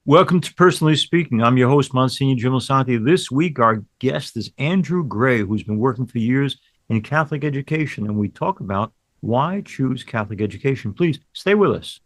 Welcome to Personally Speaking. I'm your host, Msgr Jim Lisante. This week, our guest is Andrew Gray, who's been working for years in Catholic education, and we talk about why choose Catholic education. Please stay with us.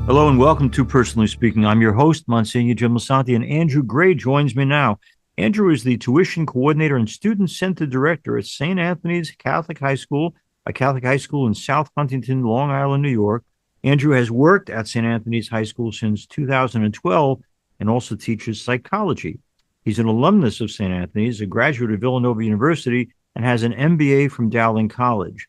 Hello and welcome to Personally Speaking. I'm your host, Msgr Jim Lisante, and Andrew Gray joins me now. Andrew is the tuition coordinator and student center director at St. Anthony's Catholic High School, a Catholic high school in South Huntington, Long Island, New York. Andrew has worked at St. Anthony's High School since 2012 and also teaches psychology. He's an alumnus of St. Anthony's, a graduate of Villanova University, and has an MBA from Dowling College.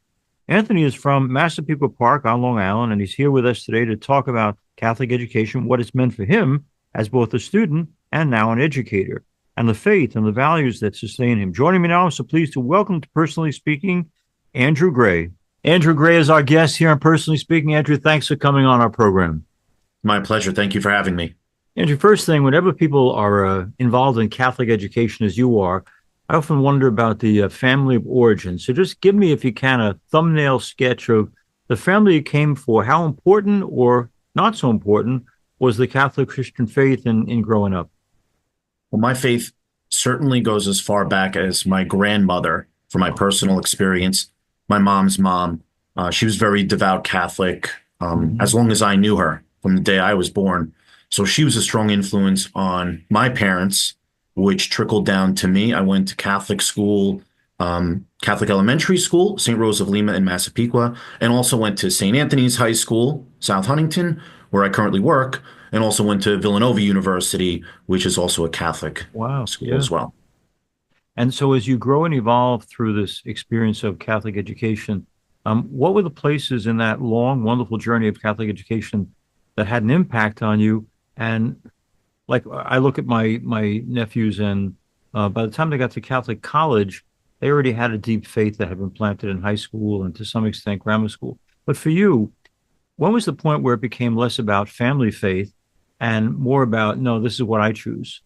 Anthony is from Massapequa Park on Long Island, and he's here with us today to talk about Catholic education, what it's meant for him as both a student and now an educator, and the faith and the values that sustain him. Joining me now, I'm so pleased to welcome to Personally Speaking, Andrew Gray. Andrew Gray is our guest here on Personally Speaking. Andrew, thanks for coming on our program. My pleasure. Thank you for having me. Andrew, first thing, whenever people are involved in Catholic education as you are, I often wonder about the family of origin. So just give me, if you can, a thumbnail sketch of the family you came for. How important or not so important was the Catholic Christian faith in growing up? Well, my faith certainly goes as far back as my grandmother, from my personal experience. My mom's mom, she was very devout Catholic as long as I knew her, from the day I was born. So she was a strong influence on my parents, which trickled down to me. I went to Catholic school, Catholic elementary school, St. Rose of Lima in Massapequa, and also went to St. Anthony's High School, South Huntington, where I currently work, and also went to Villanova University, which is also a Catholic school as well. And so as you grow and evolve through this experience of Catholic education, what were the places in that long, wonderful journey of Catholic education that had an impact on you? And like I look at my nephews, and by the time they got to Catholic college, they already had a deep faith that had been planted in high school and to some extent grammar school. But for you, when was the point where it became less about family faith and more about, no, this is what I choose?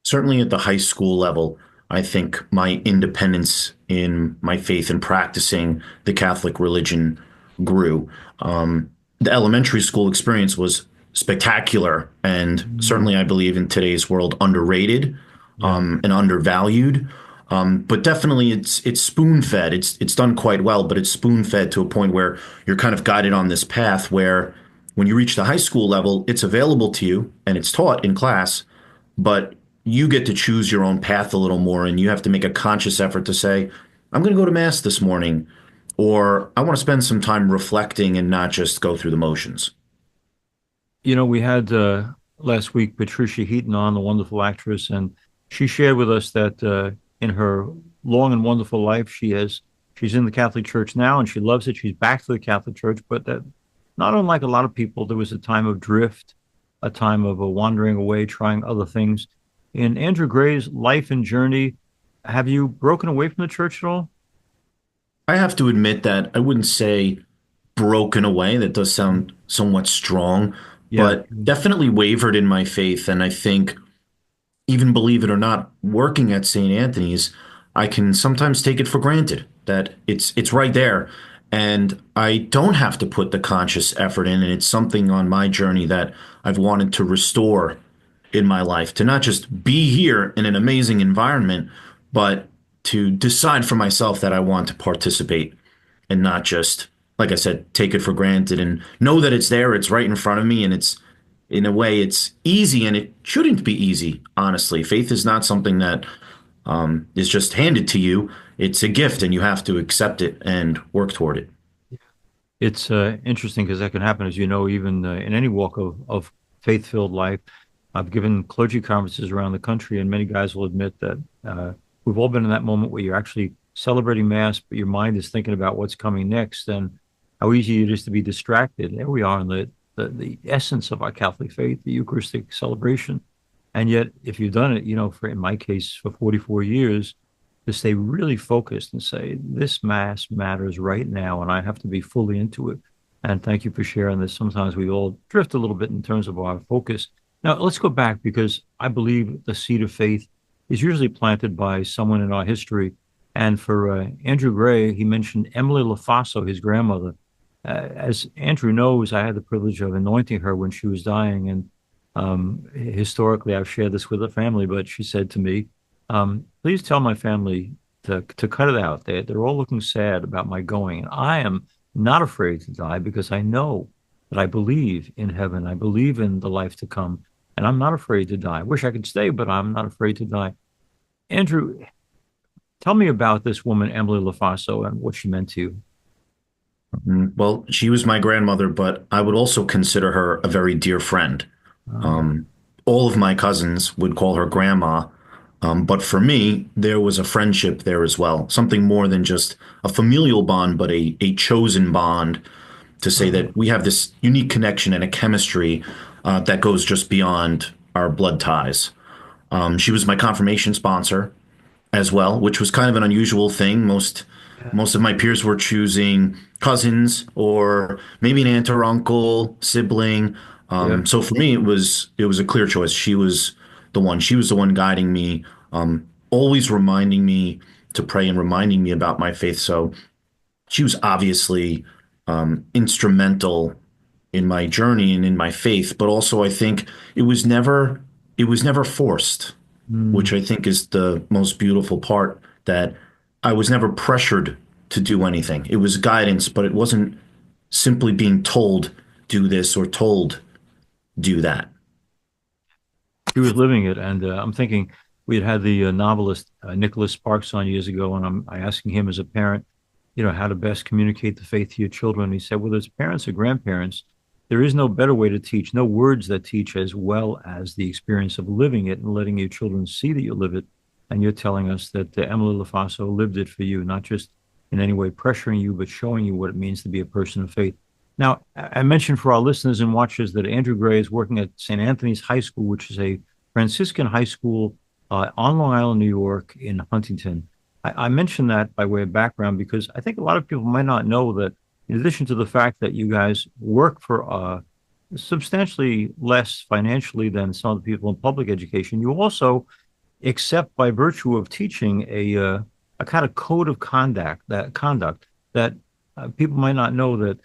Certainly at the high school level, I think my independence in my faith and practicing the Catholic religion grew. The elementary school experience was spectacular, and certainly I believe in today's world underrated and undervalued. But definitely it's spoon-fed. It's done quite well, but it's spoon-fed to a point where you're kind of guided on this path where when you reach the high school level, it's available to you and it's taught in class, but you get to choose your own path a little more, and you have to make a conscious effort to say, I'm going to go to mass this morning, or I want to spend some time reflecting and not just go through the motions. You know, we had last week Patricia Heaton on, the wonderful actress, and she shared with us that in her long and wonderful life, she's in the Catholic Church now, and she loves it. She's back to the Catholic Church, but that not unlike a lot of people, there was a time of drift, a time of wandering away, trying other things. In Andrew Gray's life and journey, have you broken away from the church at all? I have to admit that I wouldn't say broken away. That does sound somewhat strong, but definitely wavered in my faith. And I think, even believe it or not, working at St. Anthony's, I can sometimes take it for granted that it's right there. And I don't have to put the conscious effort in. And it's something on my journey that I've wanted to restore in my life, to not just be here in an amazing environment, but to decide for myself that I want to participate and not just, like I said, take it for granted and know that it's there, it's right in front of me, and it's, in a way, it's easy, and it shouldn't be easy, honestly. Faith is not something that is just handed to you. It's a gift, and you have to accept it and work toward it. It's interesting because that can happen, as you know, even in any walk of faith-filled life. I've given clergy conferences around the country, and many guys will admit that we've all been in that moment where you're actually celebrating Mass, but your mind is thinking about what's coming next and how easy it is to be distracted. There we are in the the essence of our Catholic faith, the Eucharistic celebration. And yet, if you've done it, for in my case, for 44 years, to stay really focused and say, this Mass matters right now, and I have to be fully into it. And thank you for sharing this. Sometimes we all drift a little bit in terms of our focus. Now, let's go back because I believe the seed of faith is usually planted by someone in our history. And for Andrew Gray, he mentioned Emily LaFaso, his grandmother. As Andrew knows, I had the privilege of anointing her when she was dying. And historically, I've shared this with the family, but she said to me, please tell my family to cut it out. They're all looking sad about my going. And I am not afraid to die because I know that I believe in heaven. I believe in the life to come. And I'm not afraid to die. I wish I could stay, but I'm not afraid to die. Andrew, tell me about this woman, Emily LaFaso, and what she meant to you. Well, she was my grandmother, but I would also consider her a very dear friend. Uh, Um, all of my cousins would call her grandma, but for me, there was a friendship there as well. Something more than just a familial bond, but a chosen bond to say uh, that we have this unique connection and a chemistry that goes just beyond our blood ties. She was my confirmation sponsor as well, which was kind of an unusual thing. yeah, Most of my peers were choosing cousins or maybe an aunt or uncle, sibling. yeah. So for me, it was a clear choice. She was the one. She was the one guiding me, always reminding me to pray and reminding me about my faith. So she was obviously instrumental in my journey and in my faith, but also I think it was never forced, which Mm. I think is the most beautiful part, that I was never pressured to do anything. It was guidance, but it wasn't simply being told do this or told do that. She was living it. And I'm thinking we had the novelist Nicholas Sparks on years ago, and I asking him as a parent, how to best communicate the faith to your children. He said, whether it's parents or grandparents, there is no better way to teach, no words that teach as well as the experience of living it and letting your children see that you live it. And you're telling us that Emily LaFaso lived it for you, not just in any way pressuring you, but showing you what it means to be a person of faith. Now, I mentioned for our listeners and watchers that Andrew Gray is working at St. Anthony's High School, which is a Franciscan high school on Long Island, New York, in Huntington. I mention that by way of background because I think a lot of people might not know that in addition to the fact that you guys work for substantially less financially than some of the people in public education, you also accept by virtue of teaching a kind of code of conduct that people might not know that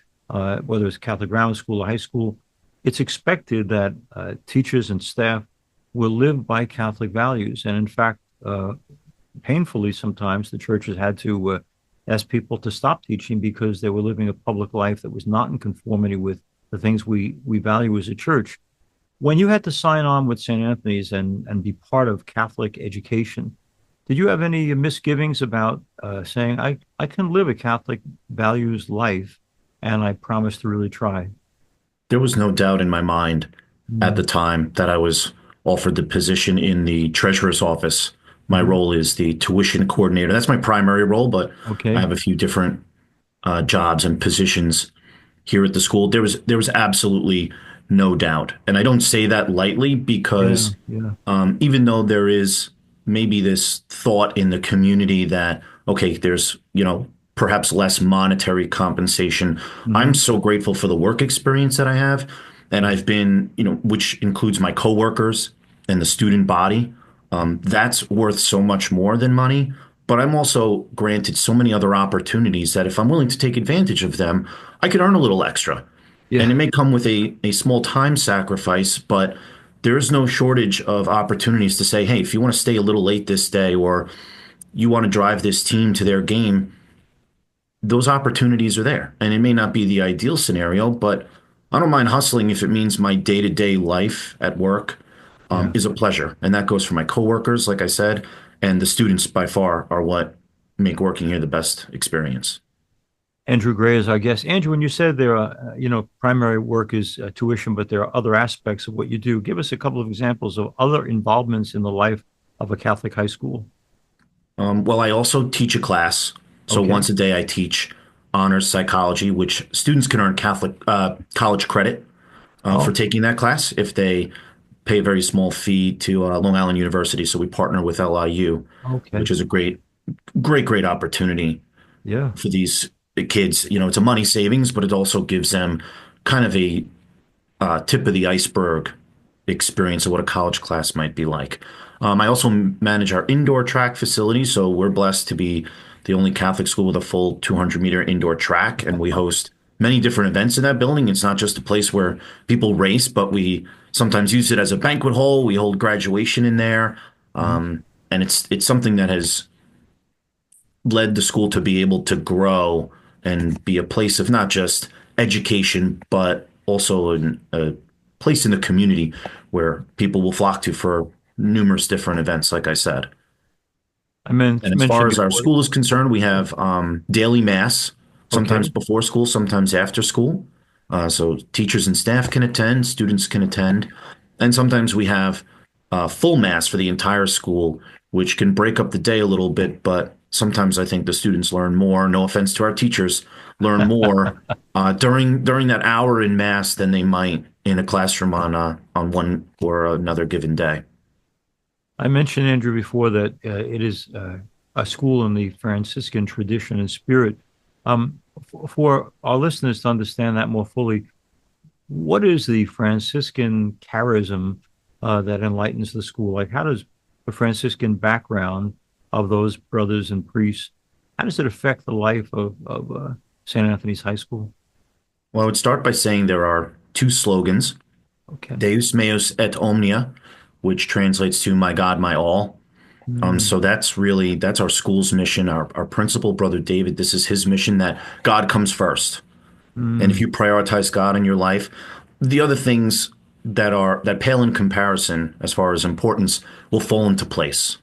whether it's Catholic grammar school or high school, it's expected that teachers and staff will live by Catholic values. And in fact, painfully, sometimes the church has had to ask people to stop teaching because they were living a public life that was not in conformity with the things we value as a church. When you had to sign on with St. Anthony's and be part of Catholic education, did you have any misgivings about saying, I can live a Catholic values life and I promise to really try? There was no doubt in my mind at Mm. the time that I was offered the position in the treasurer's office. My Mhm. role is the tuition coordinator. That's my primary role, but I Okay. have a few different jobs and positions here at the school. There was absolutely no doubt, and I don't say that lightly Yeah. because Yeah. even though there is maybe this thought in the community that okay, there's perhaps less monetary compensation, I'm Hmm. so grateful for the work experience that I have, and Yeah. I've been which includes my coworkers and the student body. That's worth so much more than money. But I'm also granted so many other opportunities that if I'm willing to take advantage of them, I could earn a little extra. And it Yeah. may come with a small time sacrifice, but there is no shortage of opportunities to say, hey, if you want to stay a little late this day or you want to drive this team to their game, those opportunities are there. And it may not be the ideal scenario, but I don't mind hustling if it means my day-to-day life at work Yeah. is a pleasure. And that goes for my coworkers, like I said, and the students by far are what make working here the best experience. Andrew Gray is our guest. Andrew, when you said there are, primary work is tuition, but there are other aspects of what you do. Give us a couple of examples of other involvements in the life of a Catholic high school. Well, I also teach a class. So Okay. once a day, I teach honors psychology, which students can earn Catholic college credit. for Oh, taking that class if they pay a very small fee to Long Island University. So we partner with LIU, which okay. is a great opportunity Yeah. for these kids. You know, it's a money savings, but it also gives them kind of a tip of the iceberg experience of what a college class might be like. I also manage our indoor track facility, so we're blessed to be the only Catholic school with a full 200-meter indoor track, and we host many different events in that building. It's not just a place where people race, but we sometimes use it as a banquet hall. We hold graduation in there, Mhm. and it's something that has led the school to be able to grow and be a place of not just education, but also a place in the community where people will flock to for numerous different events, like I said. And as far Mentioned as our before. school is concerned, we have daily mass, sometimes Okay. before school, sometimes after school. So teachers and staff can attend, students can attend, and sometimes we have full mass for the entire school, which can break up the day a little bit. But sometimes I think the students learn more. No offense to our teachers, learn more during that hour in mass than they might in a classroom on one or another given day. I mentioned, Andrew, before that it is a school in the Franciscan tradition and spirit. For our listeners to understand that more fully, what is the Franciscan charism that enlightens the school? Like, how does the Franciscan background of those brothers and priests, how does it affect the life of St. Anthony's High School? Well, I would start by saying there are two slogans: Okay. Deus meus et omnia, which translates to "My God, my all." Mm, So that's our school's mission. Our principal, Brother David, this is his mission, that God comes first. And if mm, you prioritize God in your life, the other things that pale in comparison as far as importance will fall into place.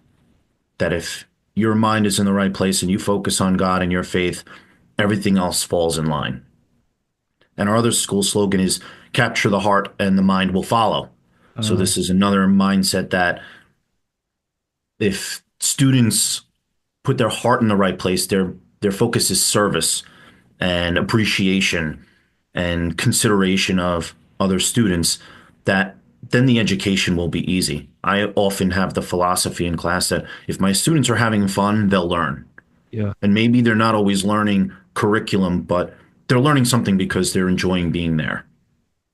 That if your mind is in the right place and you focus on God and your faith, everything else falls in line. And our other school slogan is capture the heart and the mind will follow. So uh, this is another mindset that if students put their heart in the right place, their focus is service and appreciation and consideration of other students, that then the education will be easy. I often have the philosophy in class that if my students are having fun, they'll learn. yeah. And maybe they're not always learning curriculum, but they're learning something because they're enjoying being there.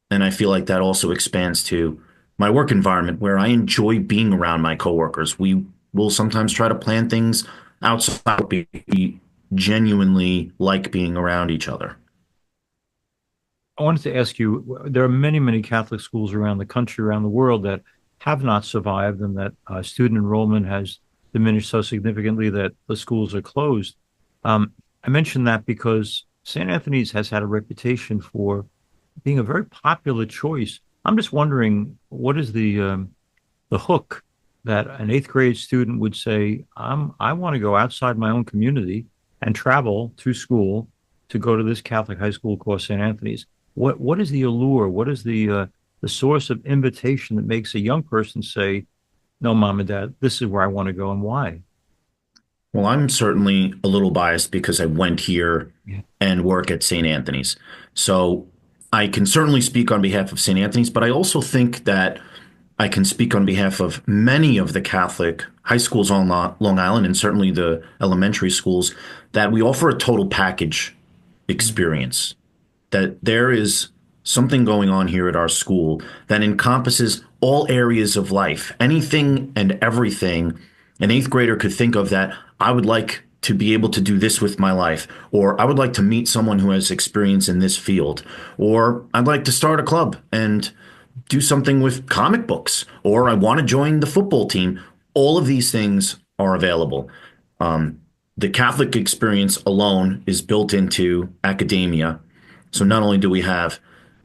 And I feel like that also expands to my work environment where I enjoy being around my coworkers. We will sometimes try to plan things outside. We genuinely like being around each other. I wanted to ask you, there are many, many Catholic schools around the country, around the world that have not survived and that student enrollment has diminished so significantly that the schools are closed. I mentioned that because St. Anthony's has had a reputation for being a very popular choice. I'm just wondering, what is the hook that an eighth grade student would say, I want to go outside my own community and travel to school to go to this Catholic high school called St. Anthony's. What is the allure? What is the source of invitation that makes a young person say, "No, mom and dad, this is where I want to go," and why? Well, I'm certainly a little biased because I went here Yeah. and work at St. Anthony's. So I can certainly speak on behalf of St. Anthony's, but I also think that I can speak on behalf of many of the Catholic high schools on Long Island and certainly the elementary schools, that we offer a total package Mm, experience. That there is something going on here at our school that encompasses all areas of life, anything and everything an eighth grader could think of, that I would like to be able to do this with my life, or I would like to meet someone who has experience in this field, or I'd like to start a club and do something with comic books, or I want to join the football team. All of these things are available. The Catholic experience alone is built into academia. So mm, not only do we have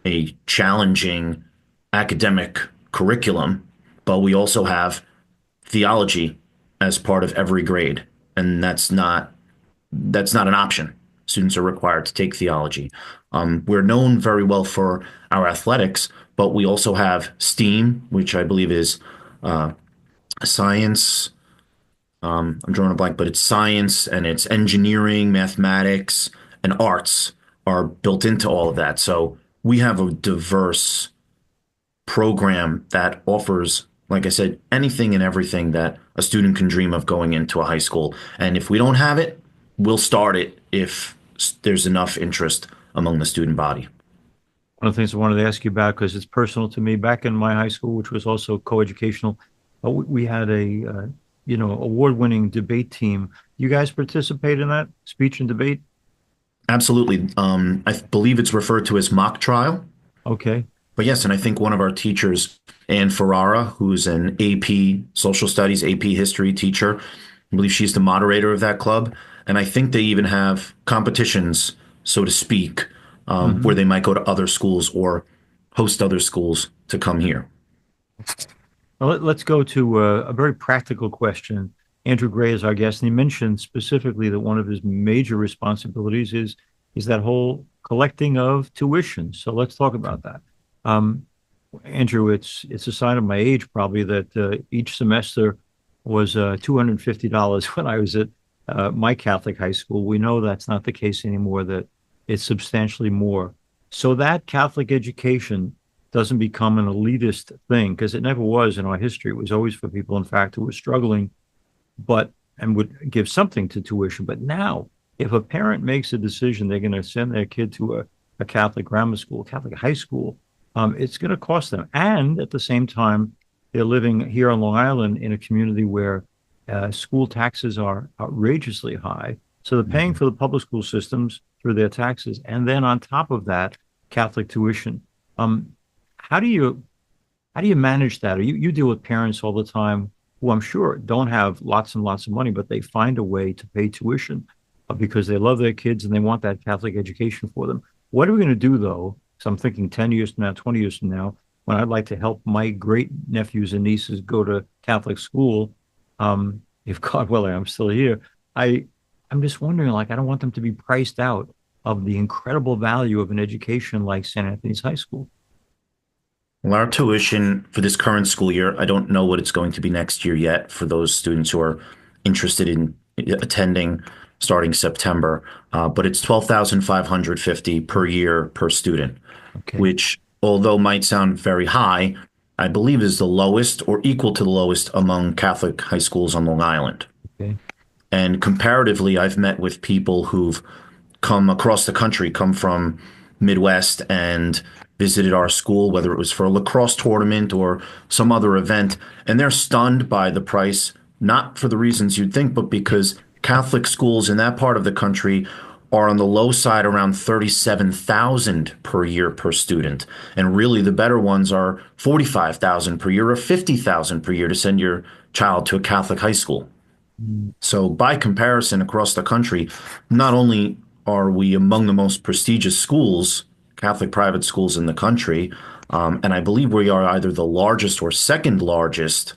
a challenging academic curriculum, but we also have theology as part of every grade. And that's not an option. Students are required to take theology. We're known very well for our athletics, but we also have STEAM, which I believe is science. I'm drawing a blank, but it's science and it's engineering, mathematics, and arts are built into all of that. So we have a diverse program that offers, like I said, anything and everything that a student can dream of going into a high school. And if we don't have it, we'll start it if there's enough interest among the student body. One of the things I wanted to ask you about, because it's personal to me, back in my high school, which was also coeducational, we had a award-winning debate team. You guys participate in that speech and debate? Absolutely. I believe it's referred to as mock trial. Okay. But yes, and I think one of our teachers, Ann Ferrara, who's an AP Social Studies, AP History teacher, I believe she's the moderator of that club. And I think they even have competitions, so to speak, where Hmm. they might go to other schools or host other schools to come here. Well, let's go to a very practical question. Andrew Gray is our guest, and he mentioned specifically that one of his major responsibilities is that whole collecting of tuition. So let's talk about that. Um, Andrew, it's a sign of my age probably that each semester was $250 when I was at my Catholic high school. We know that's not the case anymore, that it's substantially more. So that Catholic education doesn't become an elitist thing, because it never was in our history. It was always for people, in fact, who were struggling, but and would give something to tuition. But now, if a parent makes a decision they're going to send their kid to a Catholic grammar school, Catholic high school, it's going to cost them. And at the same time, they're living here on Long Island in a community where school taxes are outrageously high. So they're paying Mhm. for the public school systems through their taxes. And then on top of that, Catholic tuition. Um, how do you manage that? Or you deal with parents all the time who I'm sure don't have lots and lots of money, but they find a way to pay tuition because they love their kids and they want that Catholic education for them. What are we going to do though? So I'm thinking 10 years from now, 20 years from now, when I'd like to help my great nephews and nieces go to Catholic school, if God willing, I'm still here. I I'm just wondering, like, I don't want them to be priced out of the incredible value of an education like St. Anthony's High School. Well, our tuition for this current school year, I don't know what it's going to be next year yet for those students who are interested in attending starting September, but it's 12,550 per year per student, Okay. which, although might sound very high, I believe is the lowest or equal to the lowest among Catholic high schools on Long Island. Okay. And comparatively, I've met with people who've come across the country, come from Midwest and visited our school, whether it was for a lacrosse tournament or some other event, and they're stunned by the price, not for the reasons you'd think, but because Catholic schools in that part of the country are on the low side around 37,000 per year per student. And really the better ones are 45,000 per year or 50,000 per year to send your child to a Catholic high school. Mm. So, by comparison, across the country, not only are we among the most prestigious schools, Catholic private schools in the country, and I believe we are either the largest or second largest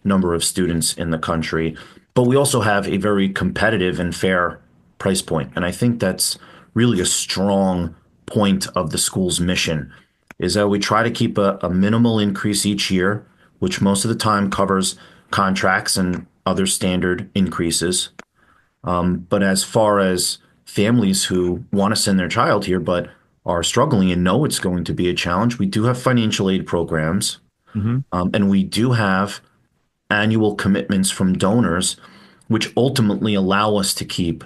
number of students in the country, but we also have a very competitive and fair price point. And I think that's really a strong point of the school's mission is that we try to keep a minimal increase each year, which most of the time covers contracts and other standard increases. But as far as families who want to send their child here but are struggling and know it's going to be a challenge, we do have financial aid programs, Hmm. and we do have annual commitments from donors, which ultimately allow us to keep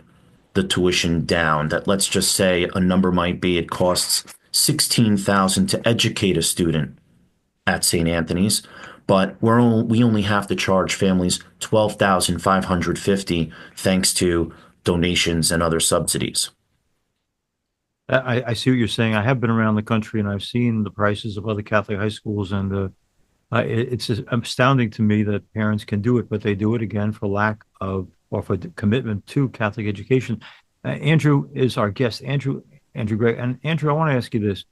the tuition down. That, let's just say a number might be it costs 16,000 to educate a student at St. Anthony's, but we only have to charge families 12,550 thanks to donations and other subsidies. I see what you're saying. I have been around the country and I've seen the prices of other Catholic high schools, and it's astounding to me that parents can do it, but they do it again for lack of or for commitment to Catholic education. Andrew is our guest. Andrew Gray, and Andrew, I want to ask you this.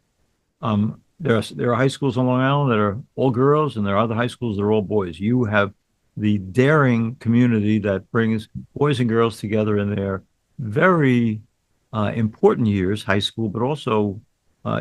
There are high schools on Long Island that are all girls, and there are other high schools that are all boys. You have the daring community that brings boys and girls together in their very important years, high school, but also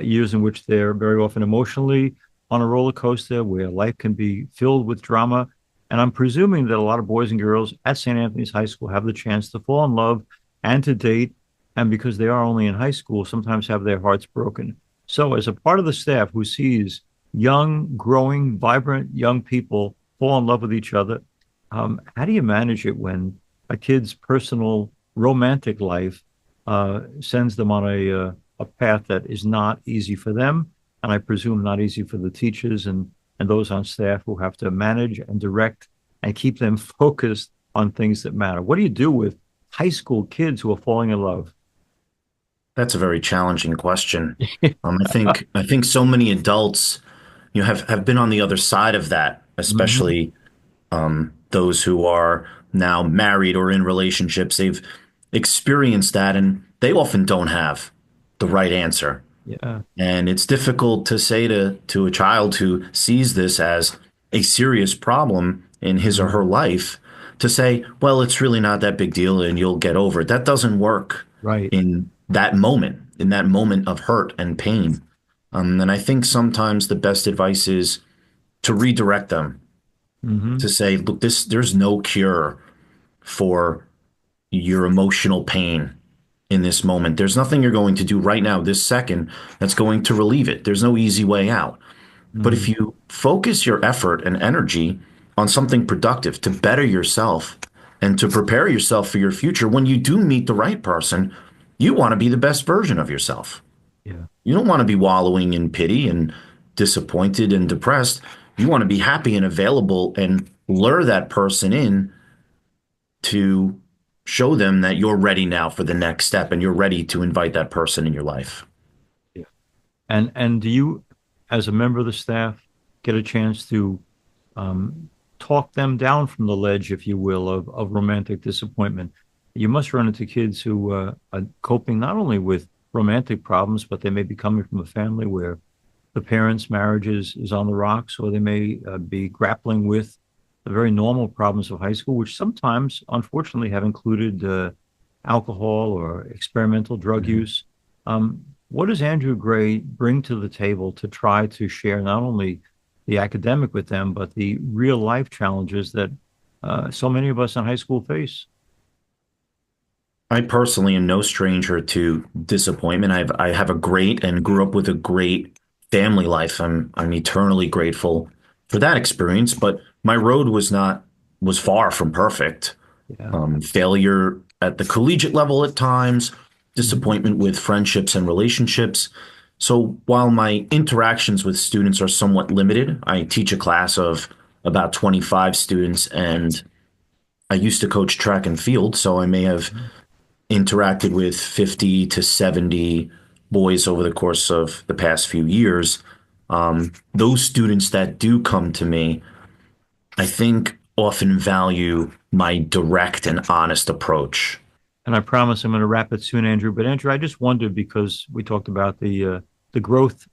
years in which they're very often emotionally on a roller coaster, where life can be filled with drama. And I'm presuming that a lot of boys and girls at St. Anthony's High School have the chance to fall in love and to date, and because they are only in high school, sometimes have their hearts broken. So, as a part of the staff who sees young, growing, vibrant young people fall in love with each other. How do you manage it when a kid's personal romantic life sends them on a path that is not easy for them, and I presume not easy for the teachers and those on staff who have to manage and direct and keep them focused on things that matter? What do you do with high school kids who are falling in love? That's a very challenging question. I think so many adults, have been on the other side of that, Mhm. especially those who are now married or in relationships. They've experienced that, and they often don't have the right answer. Yeah. And it's difficult to say to a child who sees this as a serious problem in his or her Mhm. life to say, well, it's really not that big deal and you'll get over it. That doesn't work Right. in that moment of hurt and pain. And I think sometimes the best advice is to redirect them, to Hmm. say, look, there's no cure for your emotional pain in this moment. There's nothing you're going to do right now, this second, that's going to relieve it. There's no easy way out. But if Hmm. you focus your effort and energy on something productive to better yourself and to prepare yourself for your future, when you do meet the right person, you want to be the best version of yourself. Yeah. You don't want to be wallowing in pity and disappointed and depressed. You want to be happy and available and lure that person in to show them that you're ready now for the next step and you're ready to invite that person in your life. Yeah. And do you, as a member of the staff, get a chance to um, talk them down from the ledge, if you will, of romantic disappointment? You must run into kids who are coping not only with romantic problems, but they may be coming from a family where the parents' marriage is on the rocks, or they may be grappling with the very normal problems of high school, which sometimes, unfortunately, have included alcohol or experimental drug Mhm. use. What does Andrew Gray bring to the table to try to share not only the academic with them, but the real life challenges that so many of us in high school face? I personally am no stranger to disappointment. I have a great and grew up with a great family life. I'm eternally grateful for that experience, but my road was far from perfect. Yeah. Failure at the collegiate level at times, Mhm. disappointment with friendships and relationships. So while my interactions with students are somewhat limited, I teach a class of about 25 students, and I used to coach track and field, so I may have interacted with 50 to 70 boys over the course of the past few years. Those students that do come to me, I think often value my direct and honest approach. And I promise I'm going to wrap it soon, Andrew. But Andrew, I just wondered because we talked about the growth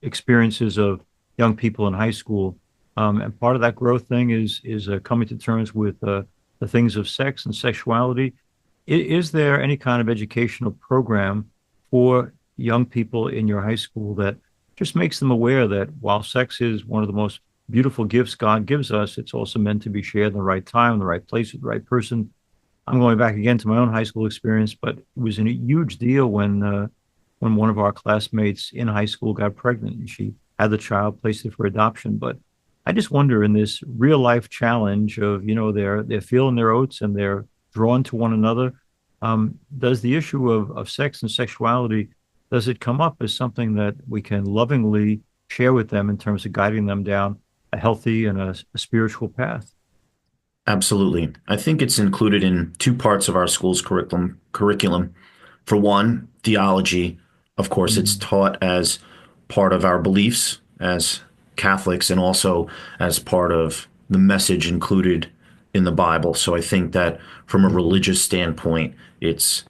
experiences of young people in high school, and part of that growth thing is coming to terms with the things of sex and sexuality. Is there any kind of educational program for young people in your high school that just makes them aware that while sex is one of the most beautiful gifts God gives us, it's also meant to be shared in the right time, in the right place, with the right person? I'm going back again to my own high school experience, but it was a huge deal when one of our classmates in high school got pregnant and she had the child placed it for adoption. But I just wonder in this real life challenge of, they're feeling their oats and they're drawn to one another. Does the issue of sex and sexuality, does it come up as something that we can lovingly share with them in terms of guiding them down a healthy and a spiritual path? Absolutely. I think it's included in two parts of our school's curriculum. For one, theology. Of course, it's Mm-hmm. taught as part of our beliefs as Catholics and also as part of the message included in the Bible. So I think that from a Mm-hmm. religious standpoint, it's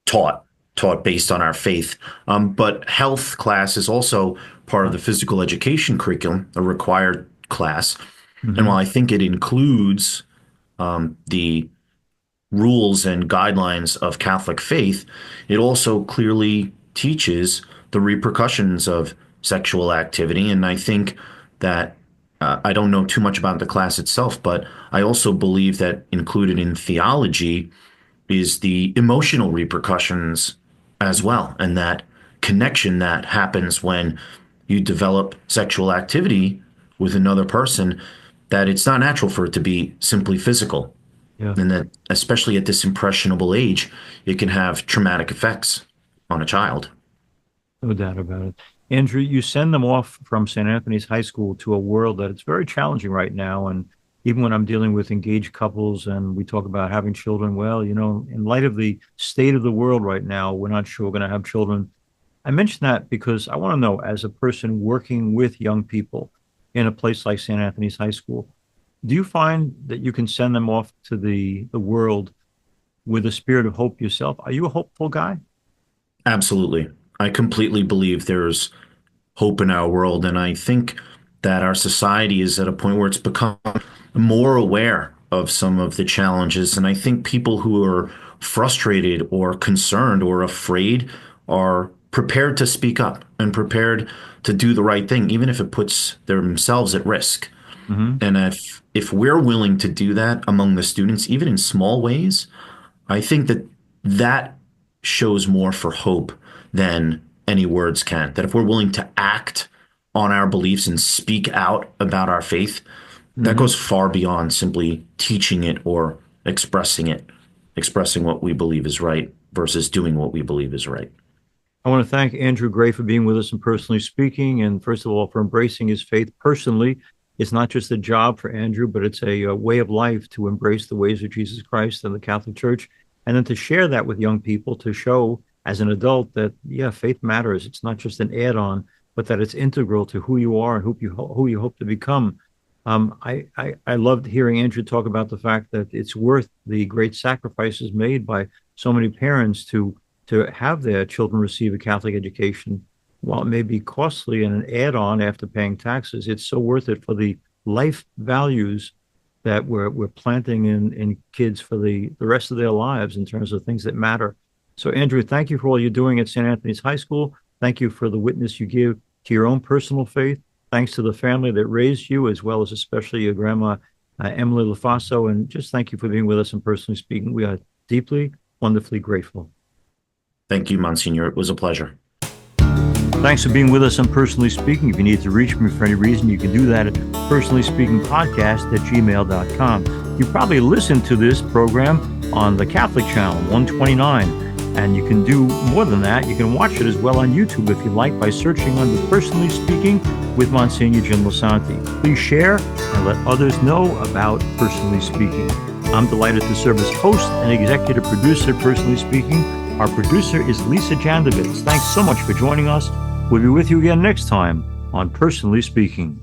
taught taught based on our faith. But health class is also part of the physical education curriculum, a required class. And while Mm-hmm. I think it includes the rules and guidelines of Catholic faith, it also clearly teaches the repercussions of sexual activity. And I think that I don't know too much about the class itself, but I also believe that included in theology is the emotional repercussions as well, and that connection that happens when you develop sexual activity with another person, that it's not natural for it to be simply physical. Yeah. And that, especially at this impressionable age, it can have traumatic effects on a child. No doubt about it. Andrew, you send them off from St. Anthony's High School to a world that it's very challenging right now. And even when I'm dealing with engaged couples and we talk about having children, well, in light of the state of the world right now, we're not sure we're going to have children. I mention that because I want to know, as a person working with young people in a place like St. Anthony's High School, do you find that you can send them off to the world with a spirit of hope yourself? Are you a hopeful guy? Absolutely. I completely believe there's hope in our world. And I think that our society is at a point where it's become more aware of some of the challenges. And I think people who are frustrated or concerned or afraid are prepared to speak up and prepared to do the right thing, even if it puts themselves at risk. Mm-hmm. And if we're willing to do that among the students, even in small ways, I think that that shows more for hope than any words can. That if we're willing to act on our beliefs and speak out about our faith, that Mm-hmm. goes far beyond simply teaching it or expressing what we believe is right versus doing what we believe is right. I want to thank Andrew Gray for being with us and personally speaking. And first of all, for embracing his faith personally. It's not just a job for Andrew, but it's a way of life to embrace the ways of Jesus Christ and the Catholic Church. And then to share that with young people, to show as an adult that, yeah, faith matters. It's not just an add on, but that it's integral to who you are and who you hope to become. I loved hearing Andrew talk about the fact that it's worth the great sacrifices made by so many parents to have their children receive a Catholic education. While it may be costly and an add-on after paying taxes, it's so worth it for the life values that we're planting in kids for the rest of their lives in terms of things that matter. So, Andrew, thank you for all you're doing at St. Anthony's High School. Thank you for the witness you give to your own personal faith. Thanks to the family that raised you, as well as especially your grandma, Emily LaFaso. And just thank you for being with us and personally speaking. We are deeply, wonderfully grateful. Thank you, Monsignor. It was a pleasure. Thanks for being with us on Personally Speaking. If you need to reach me for any reason, you can do that at personallyspeakingpodcast@gmail.com. You probably listened to this program on the Catholic channel, 129. And you can do more than that. You can watch it as well on YouTube if you like by searching under Personally Speaking with Monsignor Jim Lisante. Please share and let others know about Personally Speaking. I'm delighted to serve as host and executive producer at Personally Speaking. Our producer is Lisa Jandovitz. Thanks so much for joining us. We'll be with you again next time on Personally Speaking.